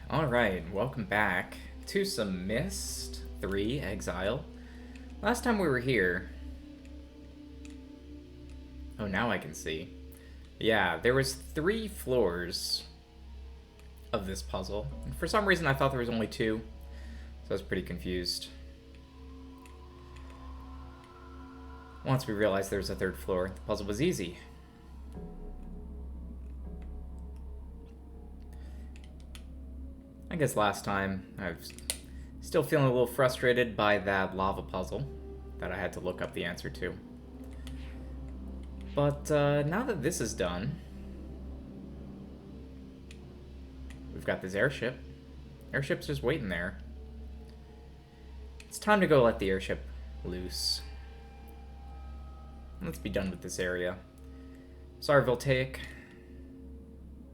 Alright, welcome back to some Myst 3 Exile. Last time we were here... Oh, now I can see. Yeah, there was 3 floors of this puzzle. And for some reason I thought there was only 2, so I was pretty confused. Once we realized there was a 3rd floor, the puzzle was easy. I guess last time I was still feeling a little frustrated by that lava puzzle that I had to look up the answer to. But now that this is done, we've got this airship. Airship's just waiting there. It's time to go let the airship loose. Let's be done with this area. Sorry, Voltaic.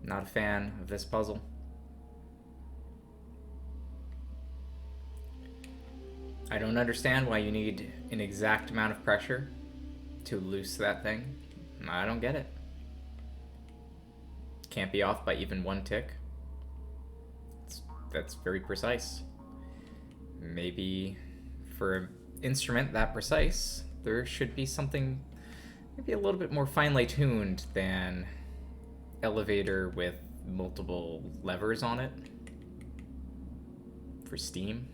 Not a fan of this puzzle. I don't understand why you need an exact amount of pressure to loose that thing. I don't get it. Can't be off by even 1 tick. That's very precise. Maybe for an instrument that precise, there should be something maybe a little bit more finely tuned than elevator with multiple levers on it for steam.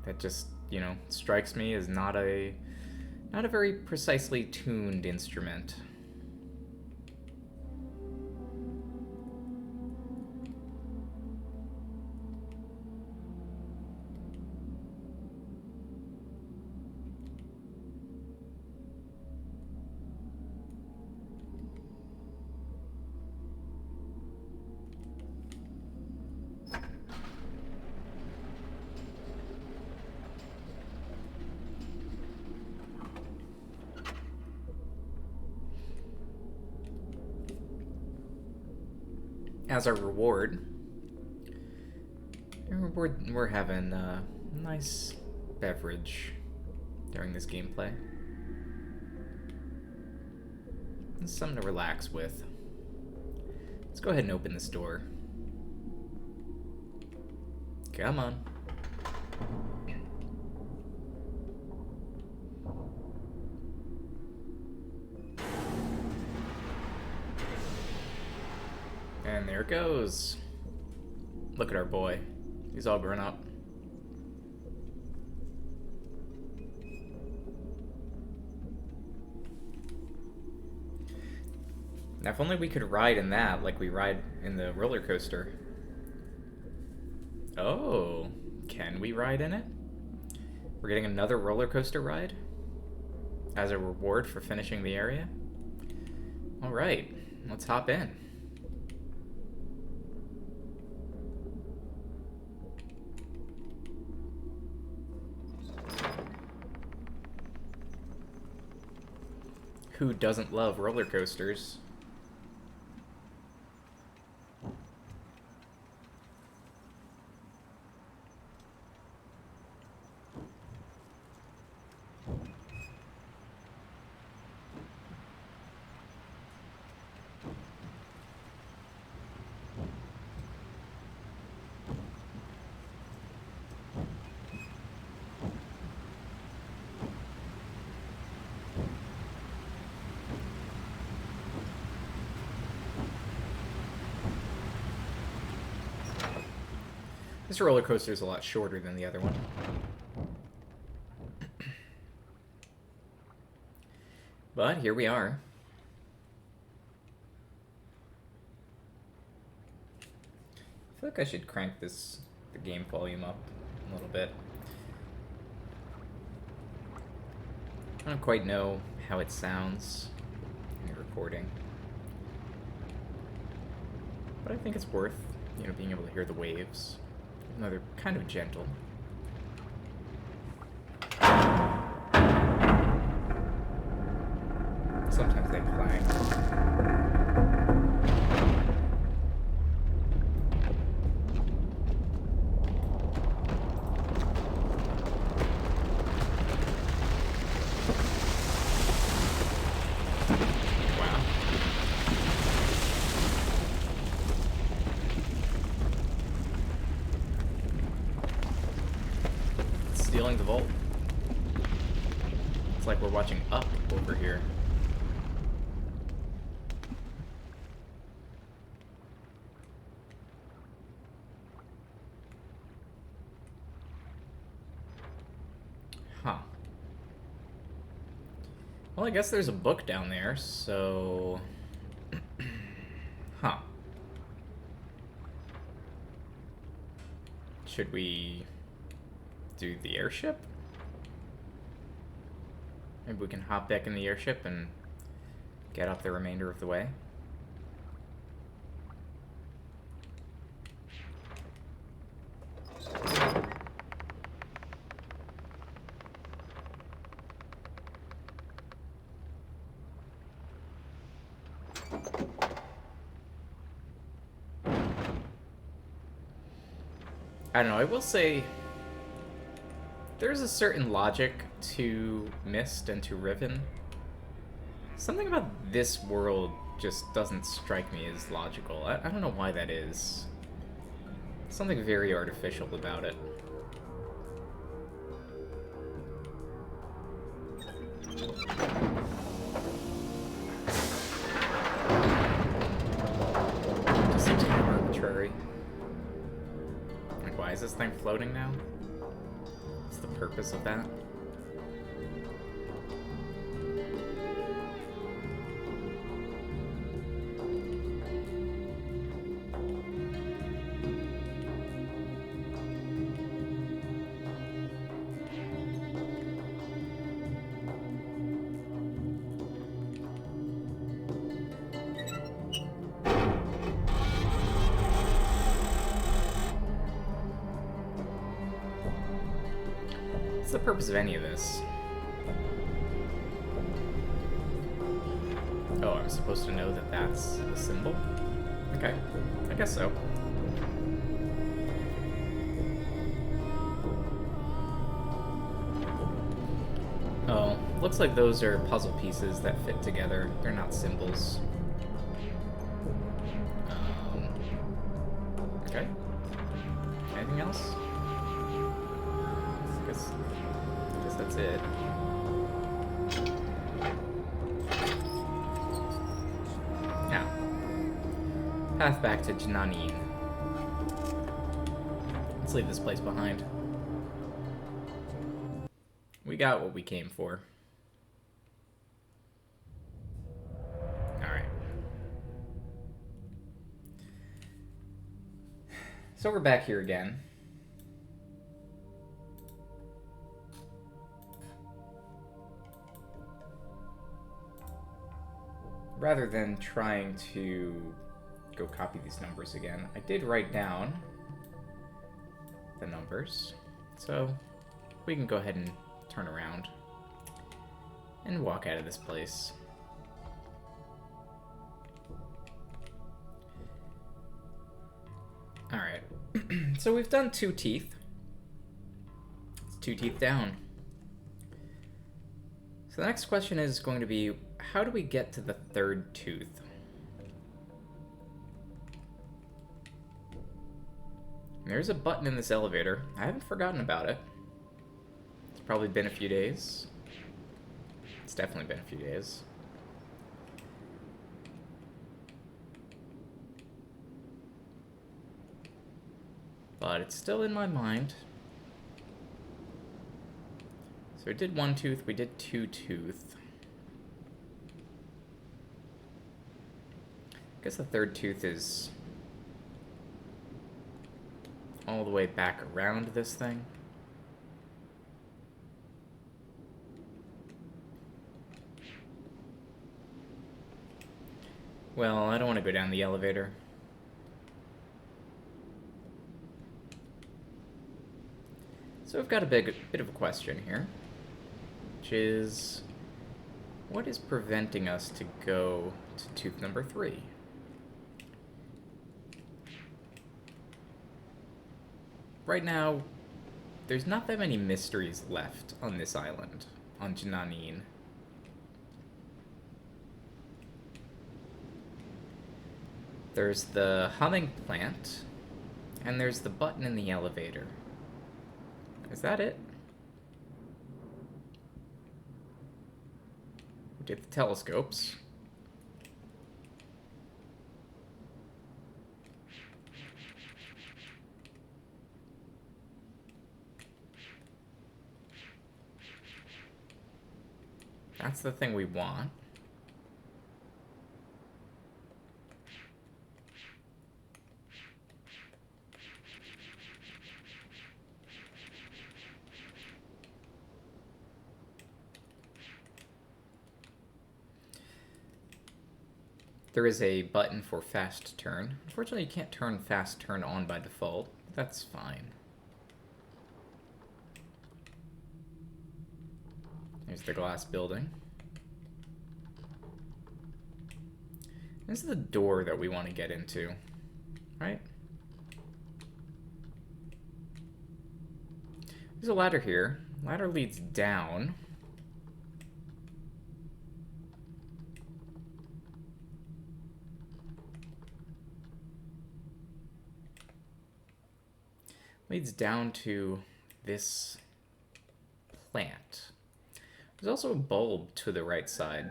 That just, you know, strikes me as not a very precisely tuned instrument. As our reward, we're having a nice beverage during this gameplay. It's something to relax with. Let's go ahead and open this door. Come on. And there it goes. Look at our boy. He's all grown up. Now, if only we could ride in that like we ride in the roller coaster. Oh, can we ride in it? We're getting another roller coaster ride as a reward for finishing the area. All right, let's hop in. Who doesn't love roller coasters? This roller coaster is a lot shorter than the other one. But here we are. I feel like I should crank the game volume up a little bit. I don't quite know how it sounds in the recording. But I think it's worth, you know, being able to hear the waves. No, they're kind of gentle. Sometimes they clang. Wow. stealing the vault. It's like we're watching Up over here. Huh. Well, I guess there's a book down there, so... Huh. Should we do the airship? Maybe we can hop back in the airship and get up the remainder of the way. I don't know, I will say there's a certain logic to Myst and to Riven. Something about this world just doesn't strike me as logical. I don't know why that is. Something very artificial about it. Just seems kind of arbitrary. Like, why is this thing floating now? What's the purpose of that? What's the purpose of any of this? Oh, I'm supposed to know that that's a symbol? Okay, I guess so. Oh, looks like those are puzzle pieces that fit together. They're not symbols. Okay. Anything else? I guess that's it. Now, path back to Edanna. Let's leave this place behind. We got what we came for. Alright. So we're back here again. Rather than trying to go copy these numbers again, I did write down the numbers. So we can go ahead and turn around and walk out of this place. Alright, so we've done 2 teeth. It's 2 teeth down. So the next question is going to be, how do we get to the 3rd tooth? There's a button in this elevator. I haven't forgotten about it. It's probably been a few days. It's definitely been a few days. But it's still in my mind. So we did 1 tooth, we did 2 tooth. I guess the 3rd tooth is all the way back around this thing. Well, I don't want to go down the elevator. So we've got a bit of a question here, which is, what is preventing us to go to tooth number 3? Right now, there's not that many mysteries left on this island, on Edanna. There's the humming plant, and there's the button in the elevator. Is that it? We did the telescopes. That's the thing we want. There is a button for fast turn. Unfortunately, you can't turn fast turn on by default. That's fine. There's the glass building. This is the door that we want to get into, right? There's a ladder here. Ladder leads down. Leads down to this plant. There's also a bulb to the right side,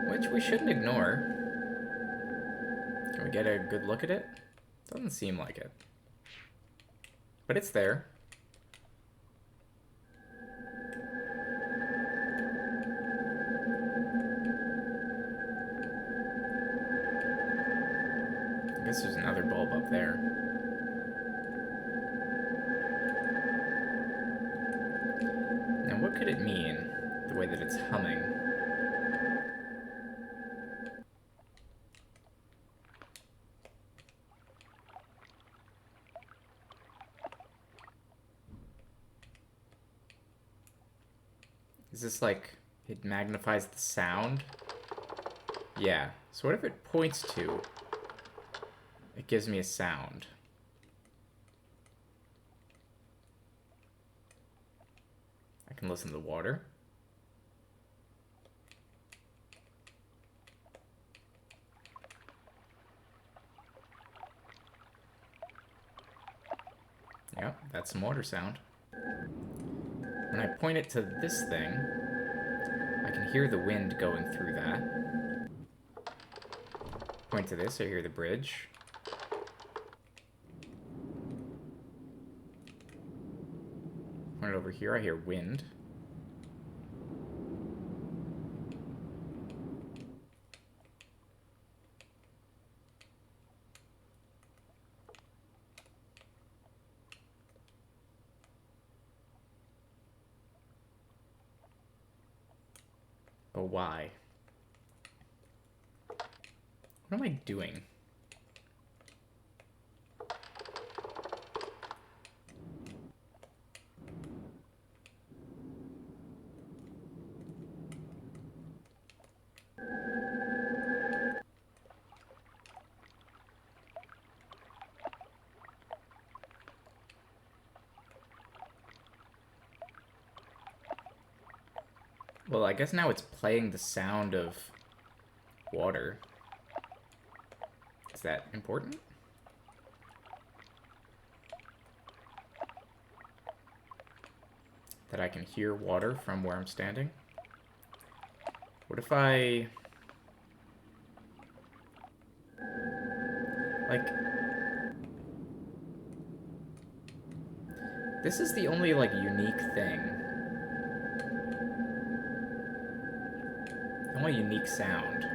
which we shouldn't ignore. Can we get a good look at it? Doesn't seem like it. But it's there. I guess there's another bulb up there. Now what could it mean, the way that it's humming? Is this like, it magnifies the sound? Yeah, so whatever it points to, it gives me a sound. I can listen to the water. Yep, that's some water sound. When I point it to this thing, I can hear the wind going through that. Point to this, I hear the bridge. Point it over here, I hear wind. But why? What am I doing? Well, I guess now it's playing the sound of water. Is that important? That I can hear water from where I'm standing? What if I... like... this is the only, like, unique thing. The only unique sound.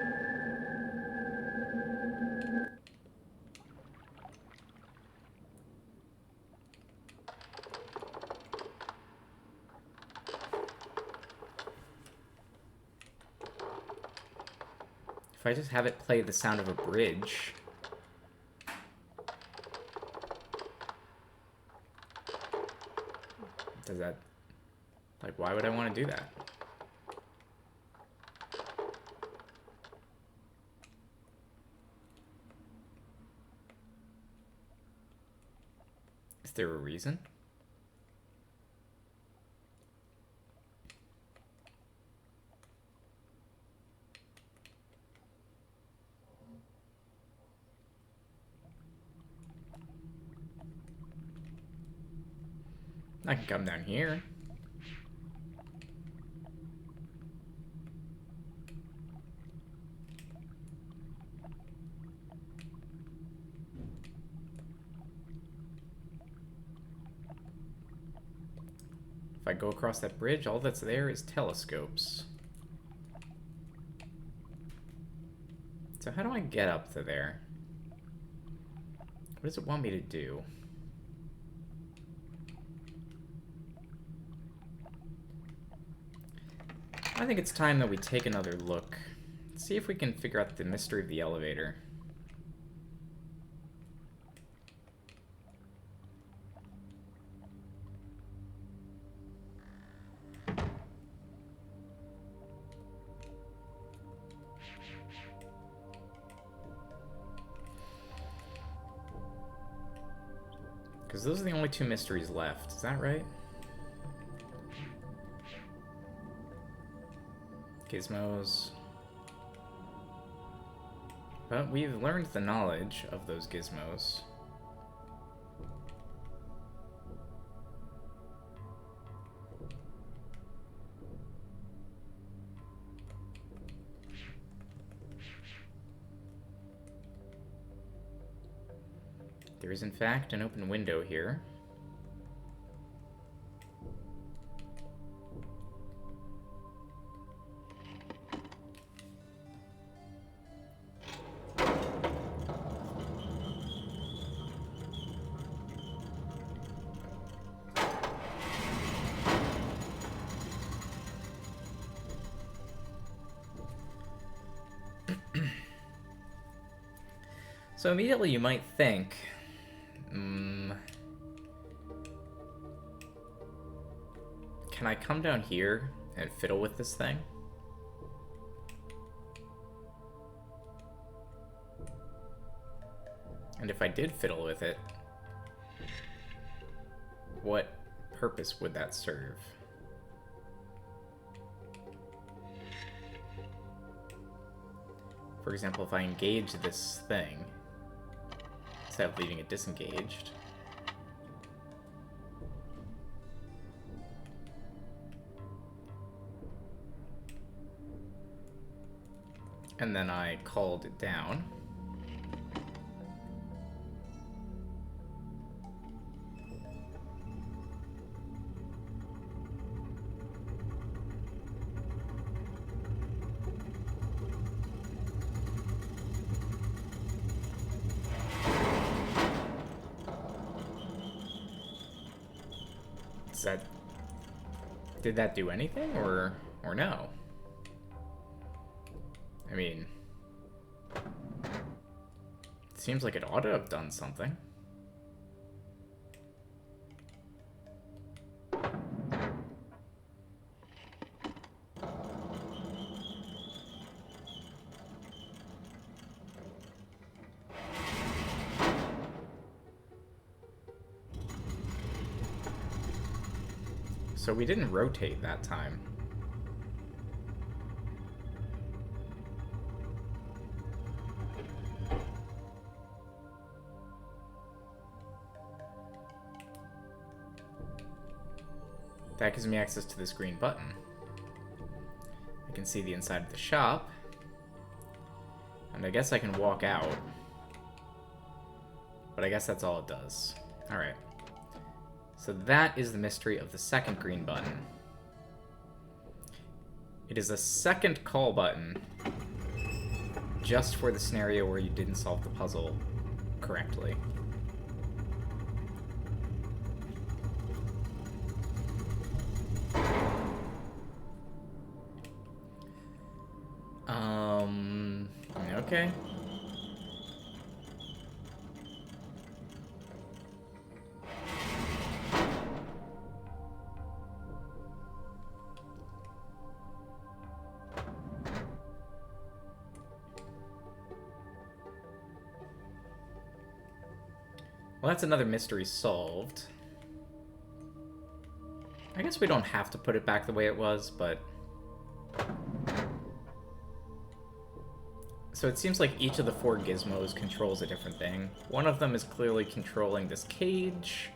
If I just have it play the sound of a bridge... does that... like, why would I want to do that? Is there a reason? I can come down here. If I go across that bridge, all that's there is telescopes. So how do I get up to there? What does it want me to do? I think it's time that we take another look. See if we can figure out the mystery of the elevator. Because those are the only two mysteries left. Is that right? Gizmos. But we've learned the knowledge of those gizmos. There is in fact an open window here. So immediately you might think, can I come down here and fiddle with this thing? And if I did fiddle with it, what purpose would that serve? For example, if I engage this thing, instead of leaving it disengaged, and then I called it down, did that do anything, or no? I mean, it seems like it ought to have done something. So we didn't rotate that time. That gives me access to this green button. I can see the inside of the shop. And I guess I can walk out. But I guess that's all it does. Alright. So that is the mystery of the second green button. It is a second call button, just for the scenario where you didn't solve the puzzle correctly. Okay. Well, that's another mystery solved. I guess we don't have to put it back the way it was, but... So it seems like each of the four gizmos controls a different thing. One of them is clearly controlling this cage.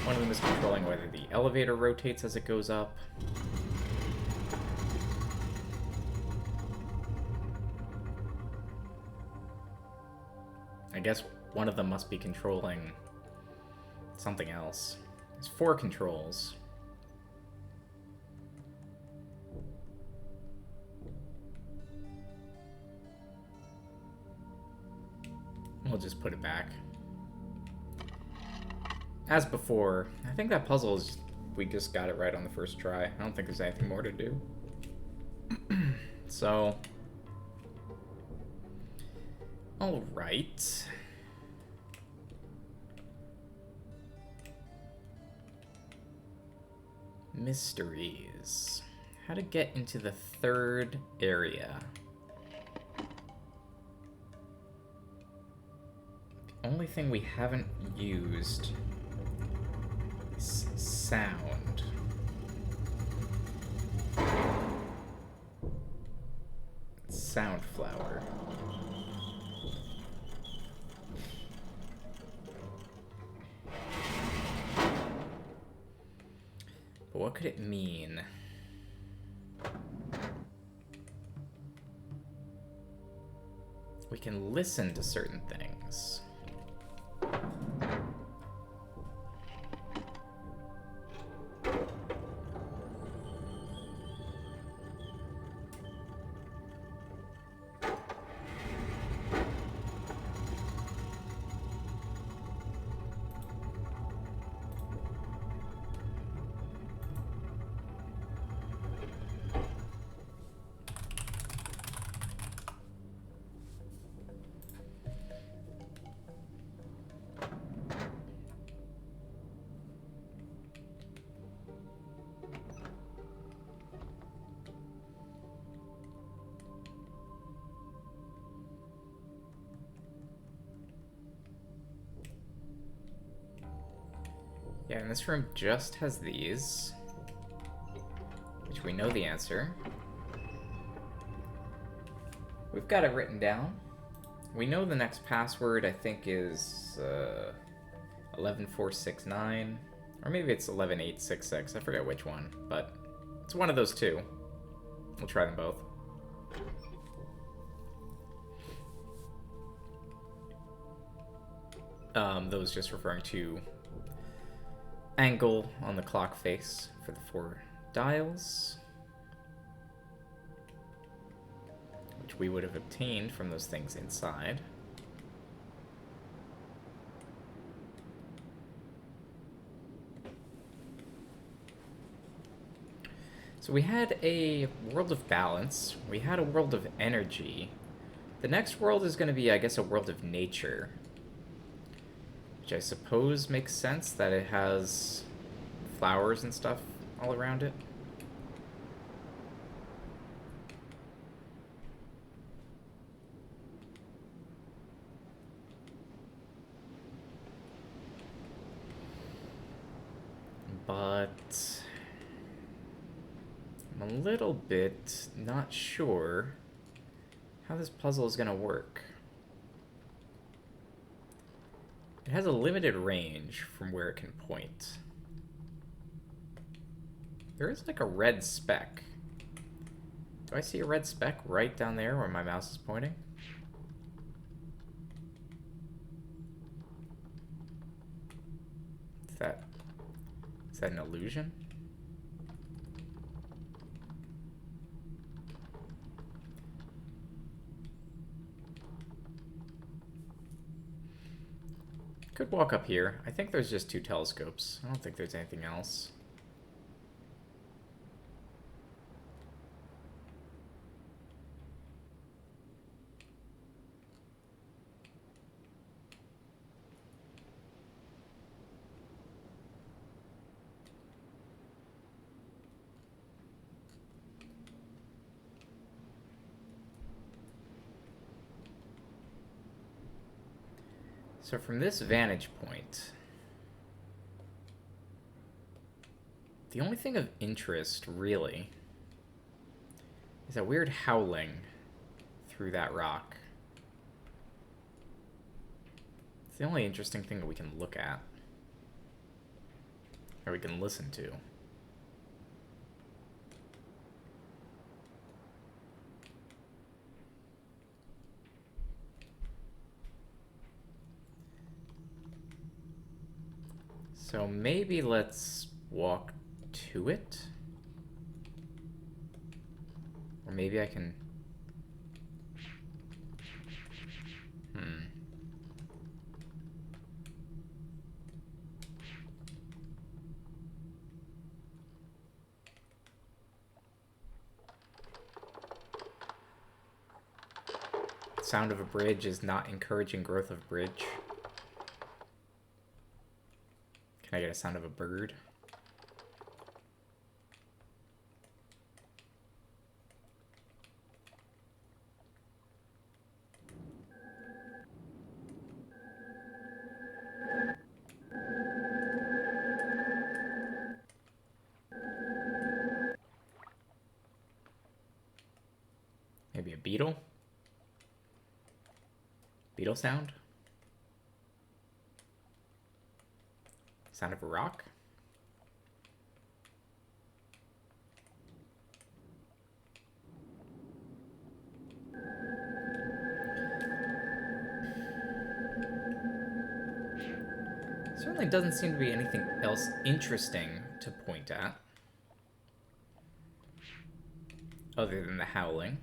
One of them is controlling whether the elevator rotates as it goes up. I guess one of them must be controlling something else. There's four controls. we'll just put it back. As before, I think that puzzle is... we just got it right on the first try. I don't think there's anything more to do. So... alright. Mysteries. How to get into the third area. The only thing we haven't used is sound. Sound flower. But what could it mean? We can listen to certain things. Yeah, and this room just has these, which we know the answer. We've got it written down. We know the next password, I think, is 11469, or maybe it's 11866. I forget which one, but it's one of those two. We'll try them both. Those just referring to angle on the clock face for the 4 dials, which we would have obtained from those things inside. So we had a world of balance, we had a world of energy. The next world is going to be, I guess, a world of nature, which I suppose makes sense that it has flowers and stuff all around it. But I'm a little bit not sure how this puzzle is going to work. It has a limited range from where it can point. There is like a red speck. Do I see a red speck right down there where my mouse is pointing? Is that an illusion? Could walk up here. I think there's just 2 telescopes. I don't think there's anything else. So from this vantage point, the only thing of interest, really, is that weird howling through that rock. It's the only interesting thing that we can look at, or we can listen to. So maybe let's walk to it. Or maybe I can... Sound of a bridge is not encouraging growth of bridge. Can I get a sound of a bird? Maybe a beetle? Beetle sound? Sound of a rock? Certainly doesn't seem to be anything else interesting to point at, other than the howling.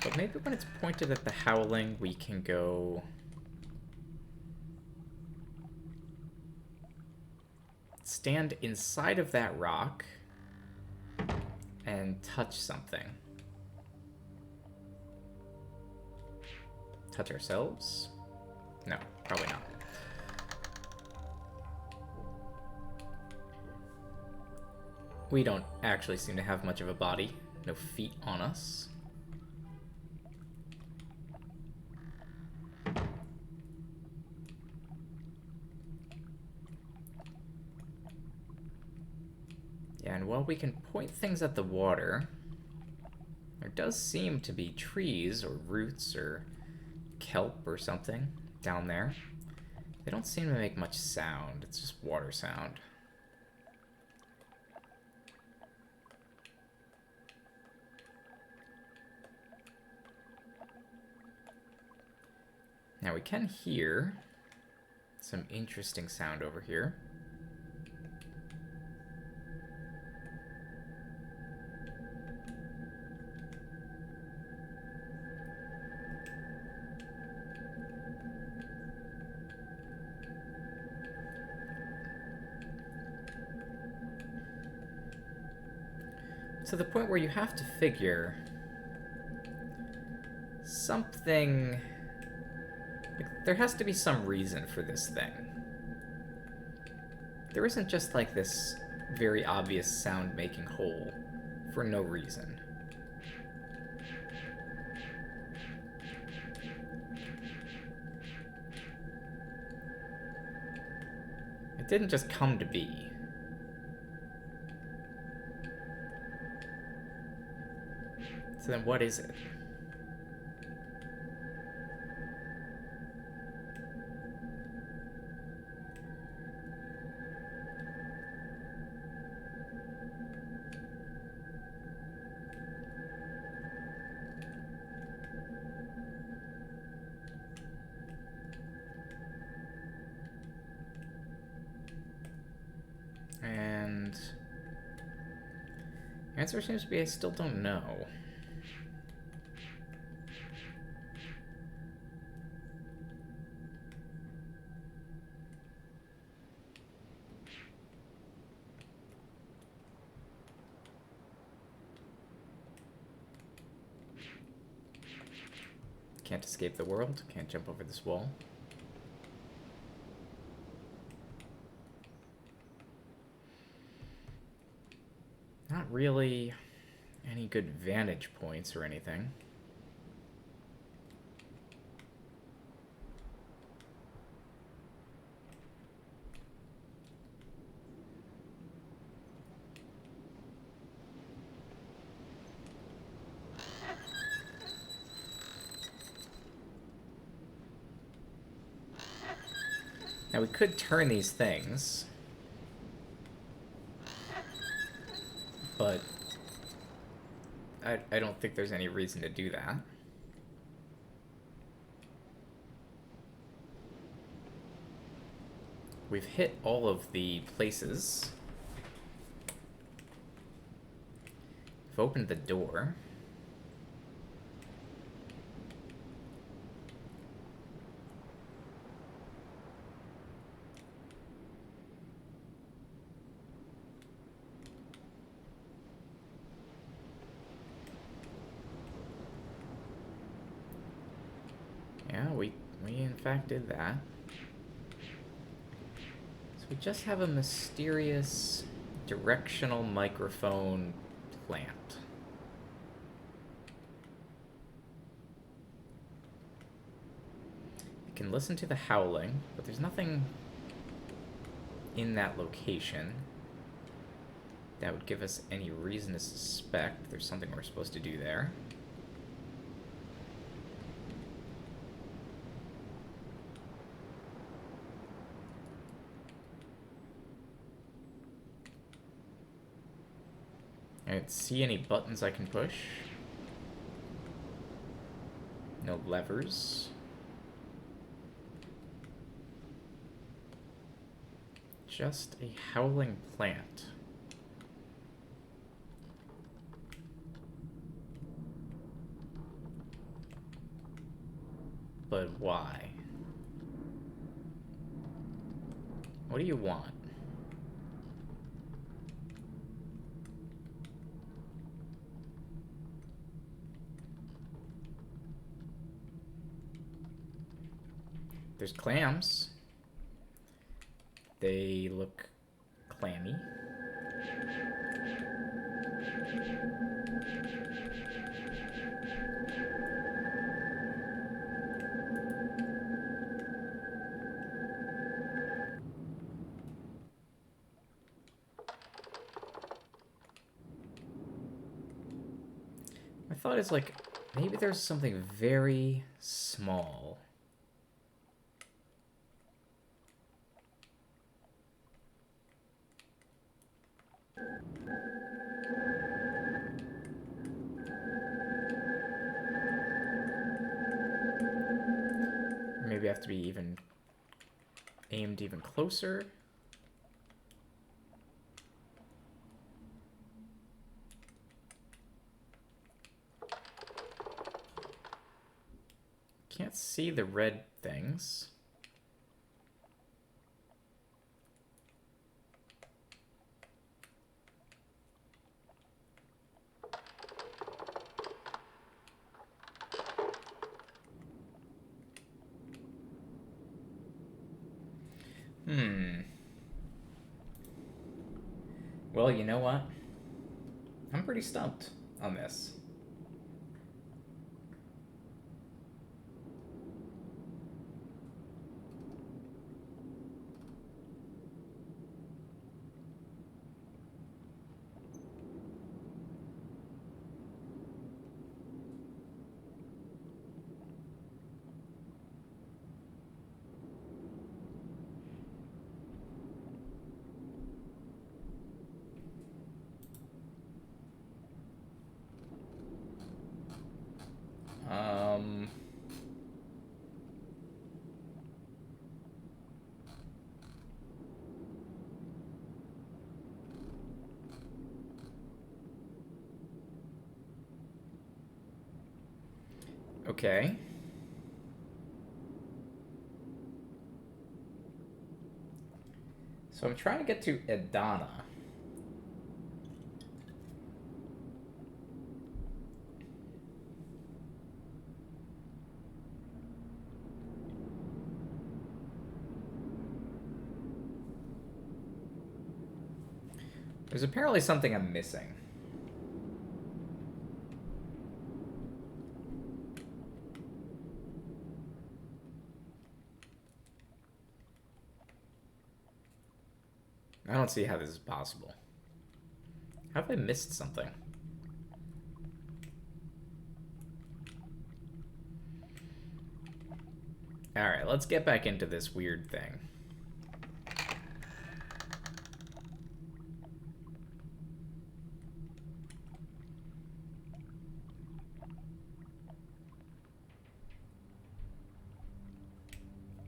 But maybe when it's pointed at the howling, we can go... stand inside of that rock and touch something. Touch ourselves? No, probably not. We don't actually seem to have much of a body. No feet on us. Yeah, and while we can point things at the water, there does seem to be trees or roots or kelp or something down there. They don't seem to make much sound. It's just water sound. Now we can hear some interesting sound over here. To the point where you have to figure something... like, there has to be some reason for this thing. There isn't just like this very obvious sound-making hole for no reason. It didn't just come to be. So then what is it? And the answer seems to be I still don't know. Can't escape the world, can't jump over this wall. Not really any good vantage points or anything. Now we could turn these things, but I don't think there's any reason to do that. We've hit all of the places. We've opened the door. fact did that. So we just have a mysterious directional microphone plant. You can listen to the howling, but there's nothing in that location that would give us any reason to suspect there's something we're supposed to do there. I don't see any buttons I can push. No levers. Just a howling plant. But why? What do you want? There's clams. They look clammy. My thought is, like, maybe there's something very small. Maybe I have to be even aimed even closer. Can't see the red things. Well, you know what? I'm pretty stumped on this. Okay. So I'm trying to get to Edanna. There's apparently something I'm missing. I don't see how this is possible. How have I missed something? Alright, let's get back into this weird thing.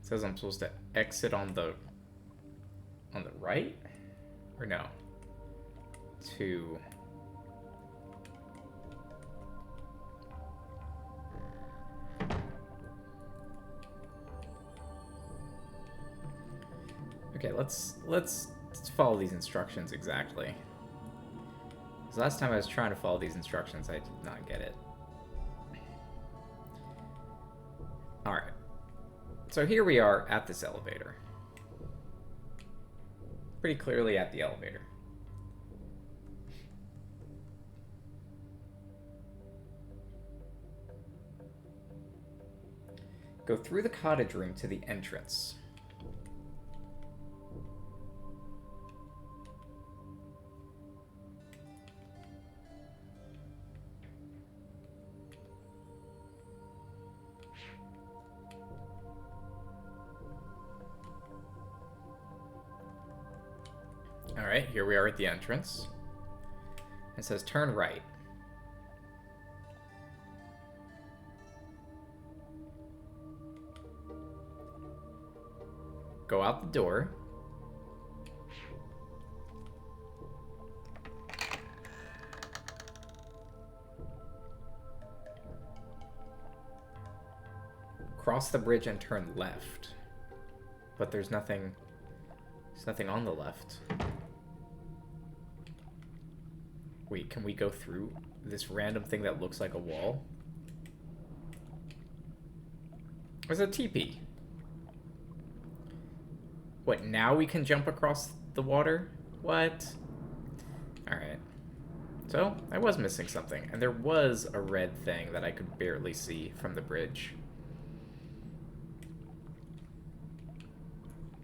It says I'm supposed to exit on the right? Or no? To... Okay, let's follow these instructions exactly. Because last time I was trying to follow these instructions, I did not get it. Alright. So here we are at this elevator. Pretty clearly at the elevator. Go through the cottage room to the entrance. Alright, here we are at the entrance. It says turn right. Go out the door. Cross the bridge and turn left. But there's nothing on the left. Wait, can we go through this random thing that looks like a wall? There's a teepee. What, now we can jump across the water? What? Alright. So, I was missing something. And there was a red thing that I could barely see from the bridge.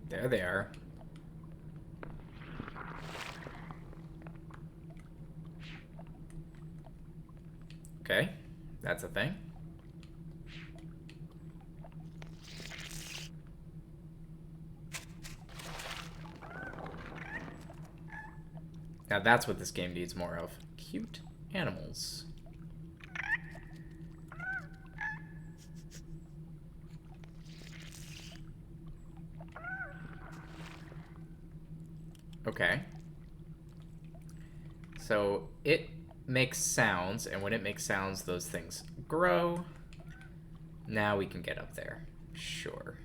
There they are. Okay, that's a thing. Now that's what this game needs more of. Cute animals. Okay. So it makes sounds, and when it makes sounds, those things grow. Now we can get up there. Sure.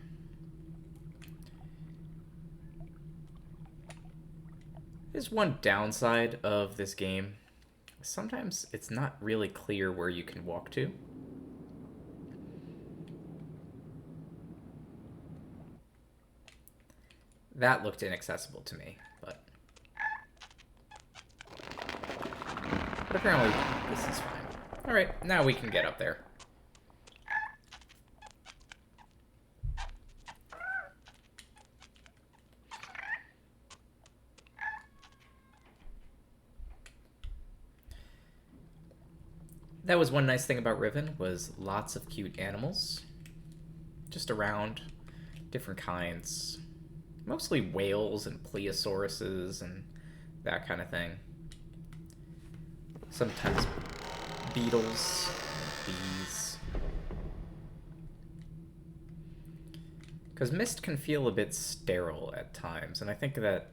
There's one downside of this game. Sometimes it's not really clear where you can walk to. That looked inaccessible to me, but apparently this is fine. Alright, now we can get up there. That was one nice thing about Riven, was lots of cute animals. Just around, different kinds. Mostly whales and plesiosaurus's and that kind of thing. Sometimes beetles, bees. Because Myst can feel a bit sterile at times, and I think that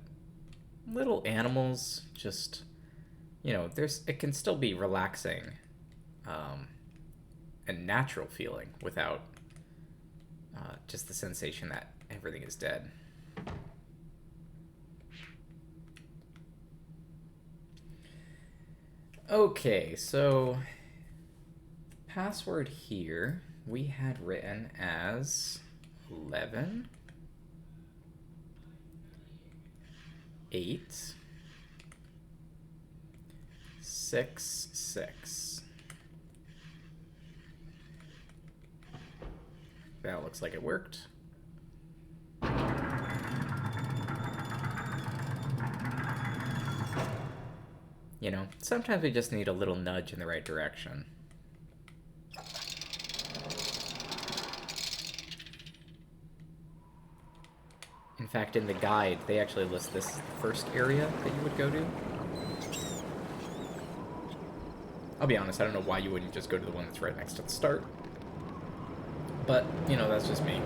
little animals just, you know, it can still be relaxing and natural feeling without just the sensation that everything is dead. Okay, so password here we had written as 11 8 6 6. That looks like it worked. You know, sometimes we just need a little nudge in the right direction. In fact, in the guide, they actually list this as the first area that you would go to. I'll be honest, I don't know why you wouldn't just go to the one that's right next to the start. But, you know, that's just me.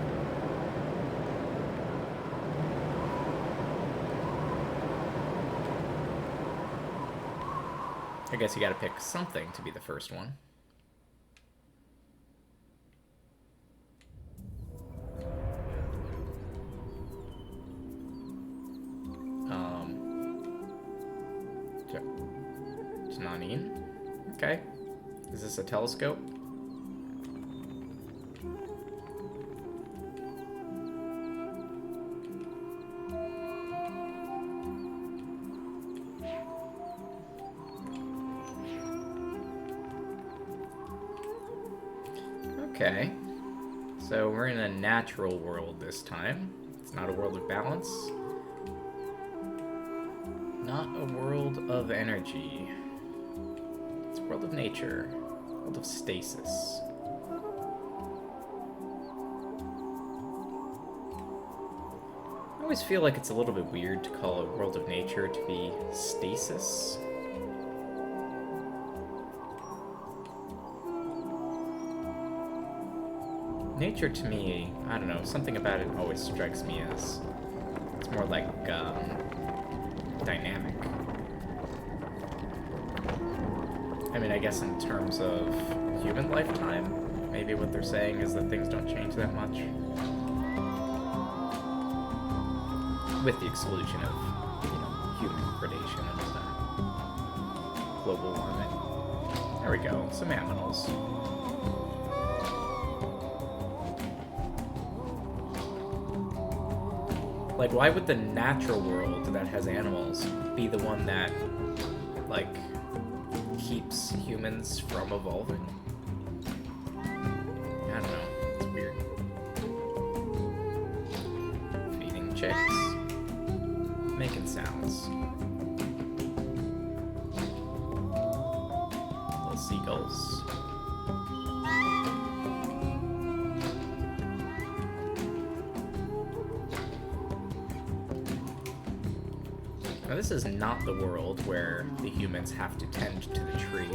I guess you gotta pick something to be the first one. Janine. Okay. Is this a telescope? Okay. So we're in a natural world this time. It's not a world of balance. Not a world of energy. It's a world of nature. A world of stasis. I always feel like it's a little bit weird to call a world of nature to be stasis. Nature to me, I don't know, something about it always strikes me as it's more like dynamic. I mean, I guess in terms of human lifetime, maybe what they're saying is that things don't change that much. With the exclusion of, human predation and all that. Global warming. There we go, some aminals. Like, why would the natural world that has animals be the one that, like, keeps humans from evolving? I don't know. It's weird. Feeding chicks. Making sounds. Little seagulls. Now, this is not the world where the humans have to tend to the tree.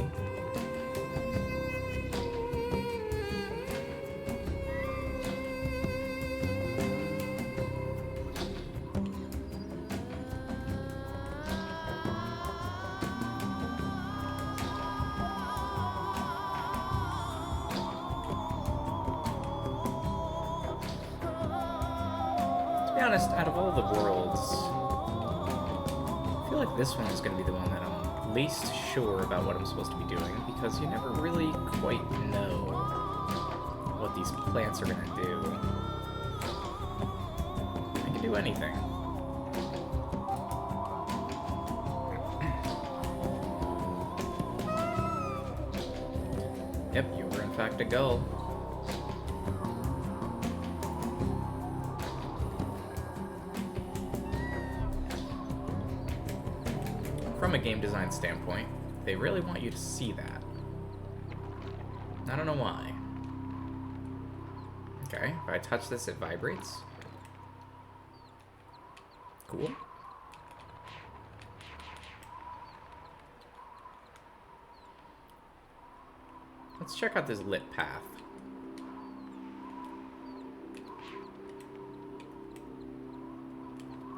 To be honest, out of all the worlds, I feel like this one is going to be the one that I'm least sure about what I'm supposed to be doing, because you never really quite know what these plants are going to do. They can do anything. Yep, you were in fact a gull. From a game design standpoint, they really want you to see that. I don't know why. Okay, if I touch this, it vibrates. Cool. Let's check out this lit path.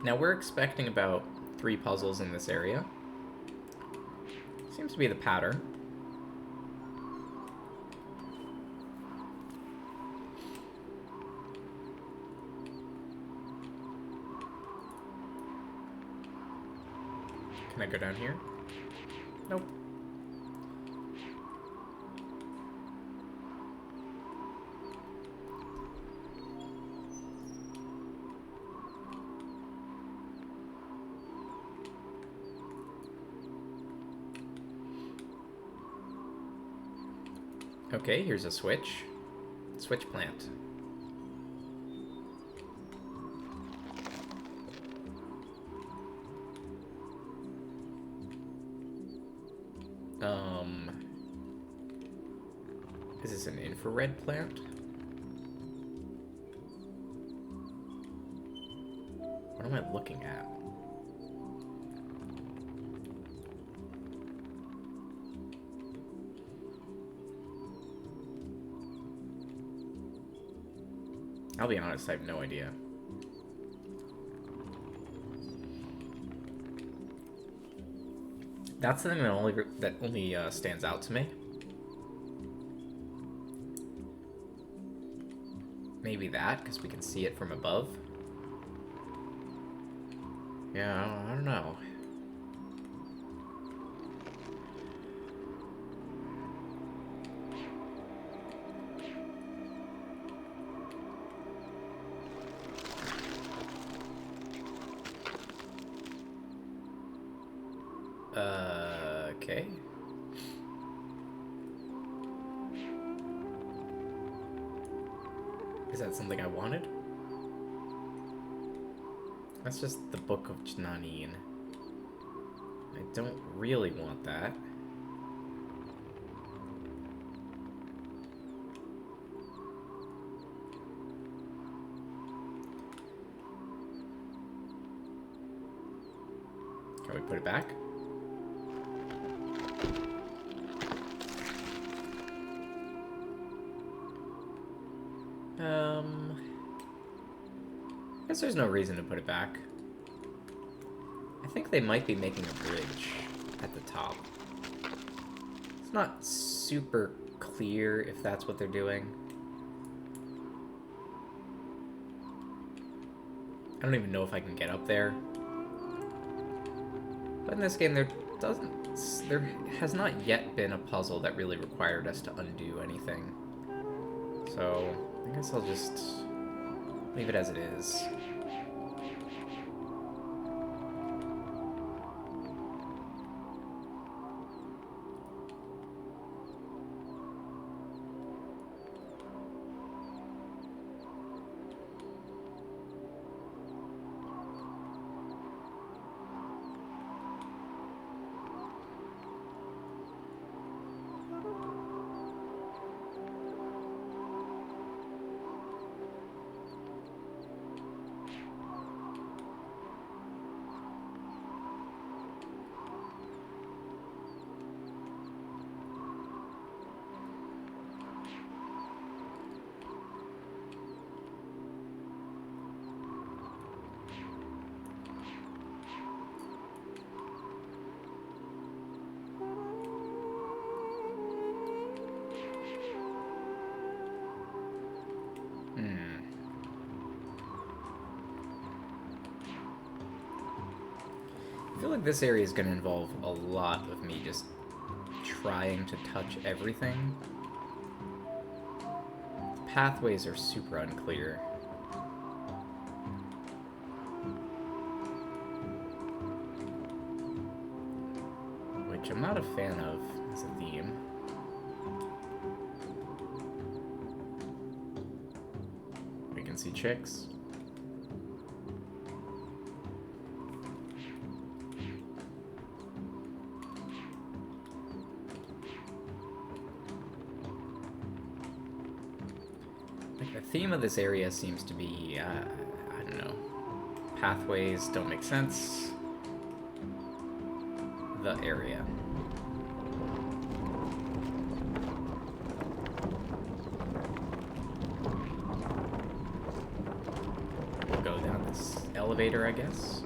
Now we're expecting about 3 puzzles in this area. Seems to be the pattern. Can I go down here? Nope. Okay, here's a switch. Switch plant. Is this an infrared plant? What am I looking at? I'll be honest, I have no idea. That's the thing that only stands out to me. Maybe that, because we can see it from above. Yeah, I don't know. Okay. Is that something I wanted? That's just the Book of Jnanin. I don't really want that. Can we put it back? I guess there's no reason to put it back. I think they might be making a bridge at the top. It's not super clear if that's what they're doing. I don't even know if I can get up there. But in this game, there has not yet been a puzzle that really required us to undo anything. So I guess I'll just leave it as it is. I feel like this area is going to involve a lot of me just trying to touch everything. The pathways are super unclear. Which I'm not a fan of as a theme. We can see chicks. The theme of this area seems to be, I don't know, pathways don't make sense. The area. We'll go down this elevator, I guess.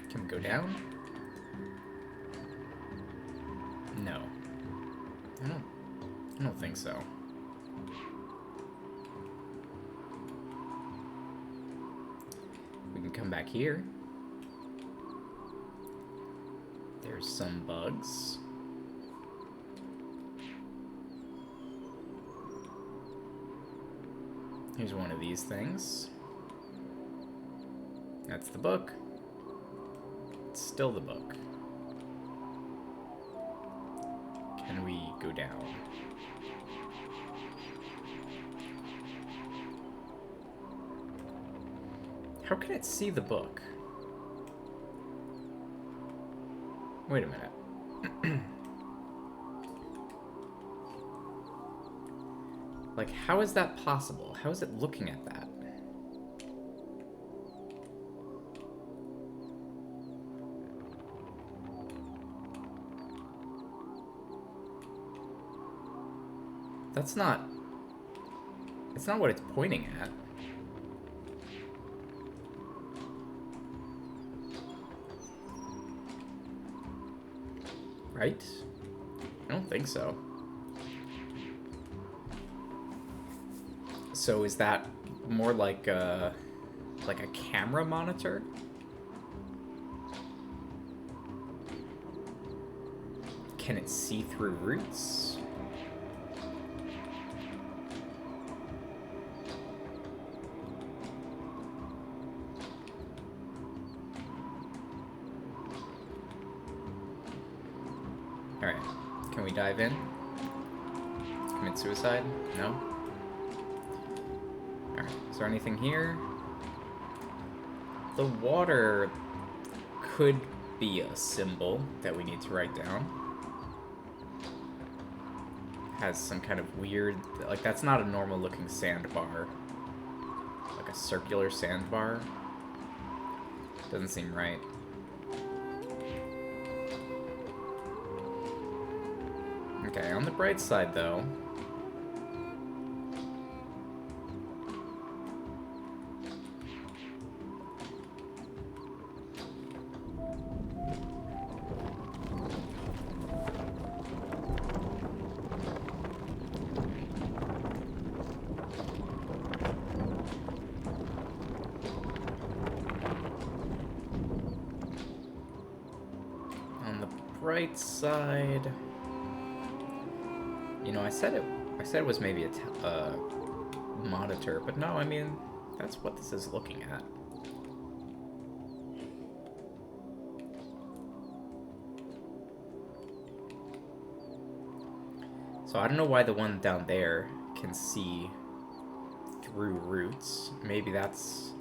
Can we go down? No. I don't think so. We can come back here. There's some bugs. Here's one of these things. That's the book. It's still the book. Can we go down? How can it see the book? Wait a minute. Like, how is that possible? How is it looking at that? That's not... It's not what it's pointing at. Right? I don't think so. So is that more like a camera monitor? Can it see through roots? Alright, can we dive in? Commit suicide? No? Alright, is there anything here? The water could be a symbol that we need to write down. Has some kind of weird... Like, that's not a normal looking sandbar. Like a circular sandbar. Doesn't seem right. Okay, on the bright side, though... right side. You know, I said it was maybe a monitor, but no, I mean, that's what this is looking at. So I don't know why the one down there can see through roots. Maybe that's...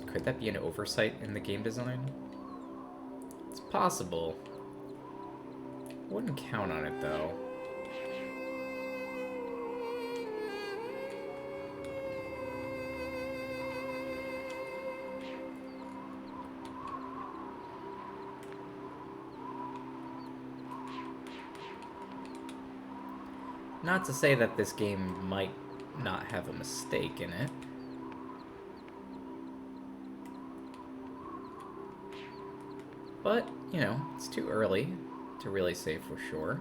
Could that be an oversight in the game design? It's possible. Wouldn't count on it, though. Not to say that this game might not have a mistake in it. But, you know, it's too early to really say for sure.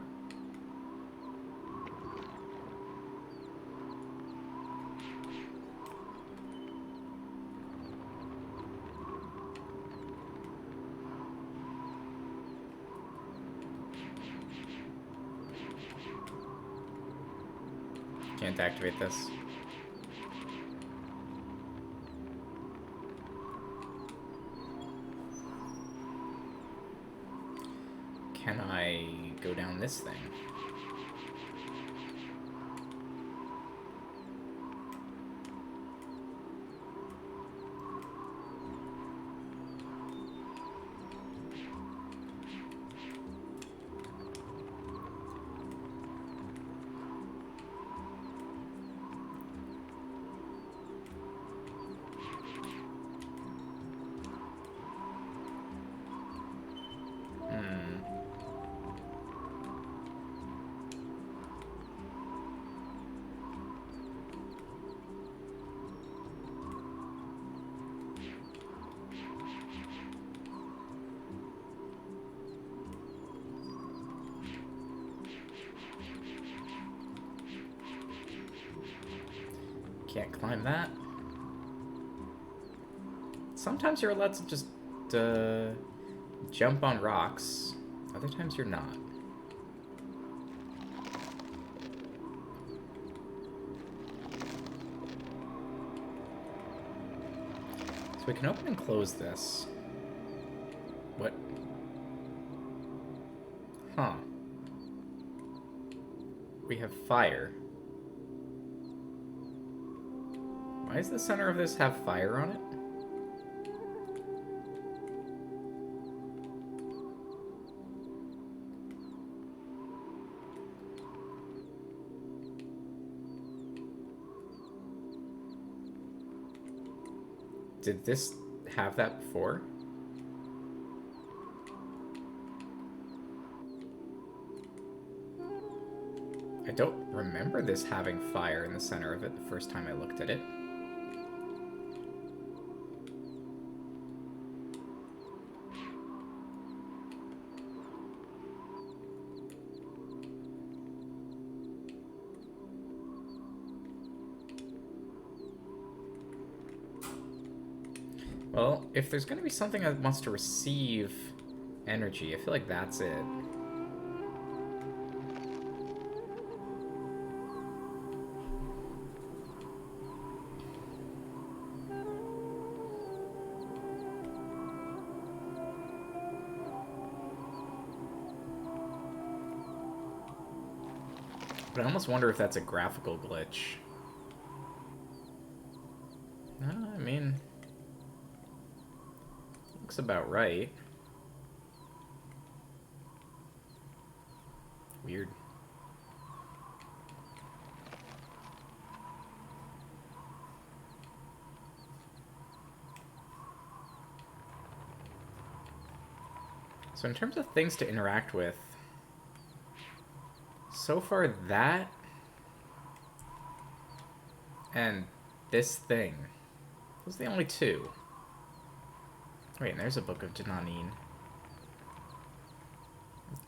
Can't activate this. Can I go down this thing? Can't climb that. Sometimes you're allowed to just jump on rocks. Other times you're not. So we can open and close this. What? Huh. We have fire. Why does the center of this have fire on it? Did this have that before? I don't remember this having fire in the center of it the first time I looked at it. Well, if there's going to be something that wants to receive energy, I feel like that's it. But I almost wonder if that's a graphical glitch. I mean, looks about right. Weird. So in terms of things to interact with, so far that and this thing, those are the only two. Wait, and there's a book of Jananin.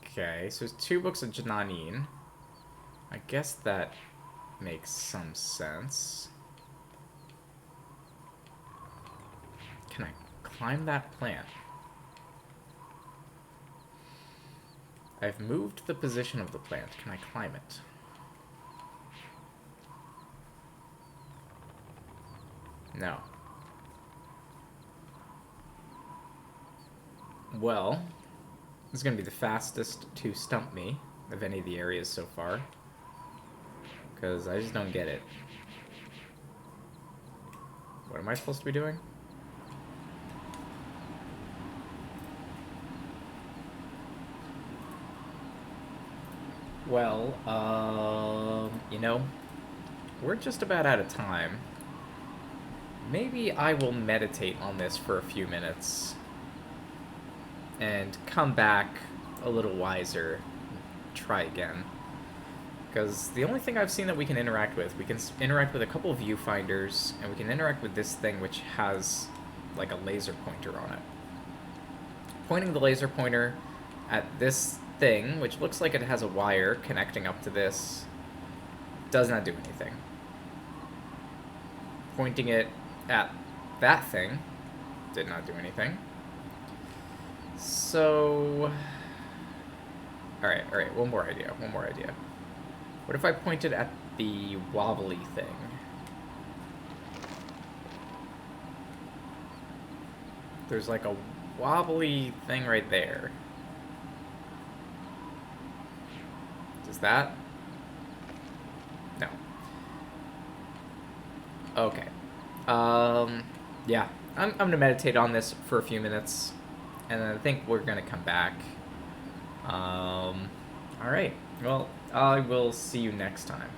Okay, so there's 2 books of Jananin. I guess that makes some sense. Can I climb that plant? I've moved the position of the plant. Can I climb it? No. Well, this is going to be the fastest to stump me of any of the areas so far. Because I just don't get it. What am I supposed to be doing? Well, you know, we're just about out of time. Maybe I will meditate on this for a few minutes and come back a little wiser, try again. Because the only thing I've seen that we can interact with interact with a couple of viewfinders, and we can interact with this thing which has like a laser pointer on it. Pointing the laser pointer at this thing, which looks like it has a wire connecting up to this, does not do anything. Pointing it at that thing did not do anything. So, alright, one more idea. What if I pointed at the wobbly thing? There's like a wobbly thing right there. Does that? No. Okay. Yeah. I'm gonna meditate on this for a few minutes, and then I think we're gonna come back. Alright. Well, I will see you next time.